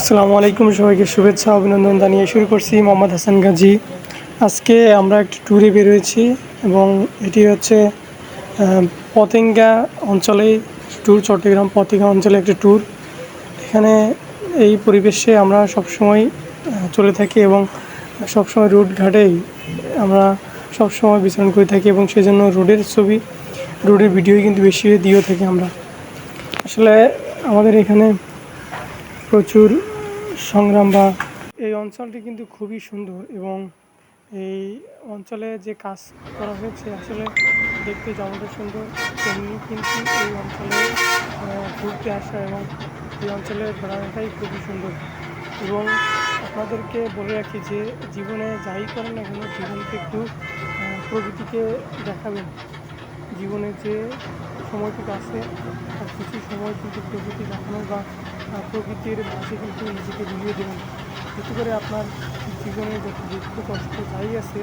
আসসালামু আলাইকুম, সবাইকে শুভেচ্ছা অভিনন্দন জানিয়ে শুরু করছি মোহাম্মদ হাসান গাজী। আজকে আমরা একটি ট্যুরে বেরোয়েছি এবং এটি হচ্ছে পতেঙ্গা অঞ্চলে ট্যুর, চট্টগ্রাম পতেঙ্গা অঞ্চলে একটি ট্যুর। এখানে এই পরিবেশে আমরা সবসময় চলে থাকি এবং সবসময় রোড ঘাটেই আমরা সবসময় বিচরণ করে থাকি এবং সেজন্য রোডের ছবি, রোডের ভিডিও কিন্তু বেশি দিয়েও থাকি আমরা। আসলে আমাদের এখানে প্রচুর সংগ্রাম বা এই অঞ্চলটি কিন্তু খুবই সুন্দর এবং এই অঞ্চলে যে কাজ করা হয়েছে আসলে দেখতে যেমনটা সুন্দর তেমনি কিন্তু এই অঞ্চলে ঘুরতে আসা এবং এই অঞ্চলে বেড়ানোটাই খুবই সুন্দর। এবং আপনাদেরকে বলে রাখি যে জীবনে যাই করেন না কেন, জীবনকে একটু প্রকৃতিকে দেখাবেন। জীবনে যে সময়টুকু আছে তার কিছু সময় কিন্তু প্রকৃতি দেখানো বা প্রকৃতির মাঝে কিন্তু নিজেকে বিলিয়ে দেবেন। এতে করে আপনার জীবনে যত দুঃখ কষ্ট যাই আছে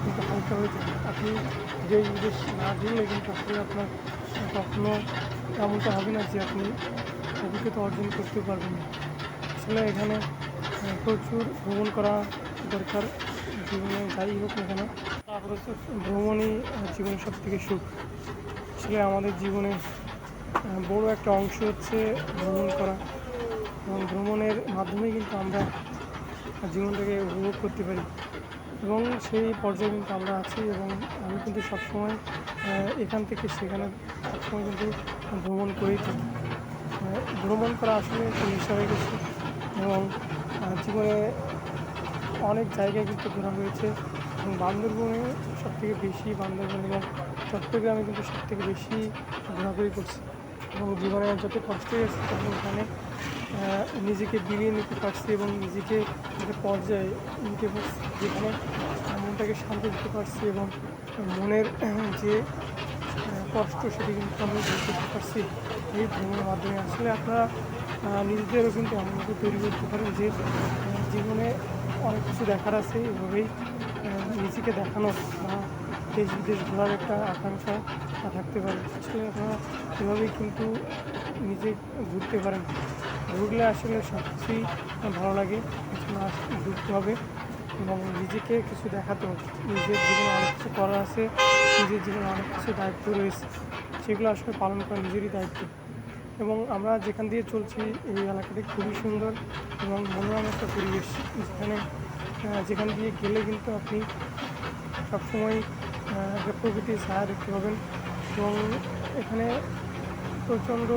কিন্তু হালকা হয়ে যাবে। আপনি দেশ বিদেশ না ঘুরলে কিন্তু আসলে আপনার কখনো এমনটা হবে না যে আপনি অভিজ্ঞতা অর্জন করতে পারবেন না। আসলে এখানে প্রচুর ভ্রমণ করা দরকার জীবনে, যাই হোক না কেন। তারপর হচ্ছে ভ্রমণই জীবনের সব থেকে সুখ। আসলে আমাদের জীবনে বড় একটা অংশ হচ্ছে ভ্রমণ করা এবং ভ্রমণের মাধ্যমে কিন্তু আমরা জীবনটাকে উপভোগ করতে পারি এবং সেই পর্যায়ে কিন্তু আমরা আছি। এবং আমি কিন্তু সবসময় এখান থেকে সেখানে সবসময় কিন্তু ভ্রমণ করেই থাকি। ভ্রমণ করা আসলে একটা নেশা হয়ে গেছে এবং জীবনে অনেক জায়গায় কিন্তু ঘোরা হয়েছে এবং বান্দরবনে সবথেকে বেশি, বান্দরবন এবং চট্টগ্রামে কিন্তু সবথেকে বেশি ঘোরাঘুরি করছি এবং জীবনে যত কষ্টই আছে তখন ওখানে নিজেকে বিলিয়ে নিতে পারছি এবং নিজেকে একটা পর্যায়ে নিতে পারছি যেখানে মনটাকে শান্তি দিতে পারছি এবং মনের যে কষ্ট সেটি কিন্তু আমি দূর করতে পারছি এই ভ্রমণের মাধ্যমে। আসলে আপনারা নিজেদেরও কিন্তু এমনভাবে তৈরি করতে পারেন যে জীবনে অনেক কিছু দেখার আছে, এভাবেই নিজেকে দেখানো বা দেশ বিদেশ ঘোরার একটা আকাঙ্ক্ষা থাকতে পারে। আসলে আপনারা এভাবেই কিন্তু নিজে ঘুরতে পারেন। ঘুরলে আসলে সব কিছুই ভালো লাগে, ঘুরতে হবে এবং নিজেকে কিছু দেখাতে হবে। নিজের জীবনে অনেক কিছু করা আছে, নিজের জীবনে অনেক কিছু দায়িত্ব রয়েছে, সেগুলো আসলে পালন করা নিজেরই দায়িত্ব। এবং আমরা যেখান দিয়ে চলছি এই এলাকাটি খুবই সুন্দর এবং মনোরম একটা পরিবেশ, যেখান দিয়ে গেলে কিন্তু আপনি সবসময় একটা প্রকৃতির ছায়া দেখতে পাবেন এবং এখানে প্রচণ্ড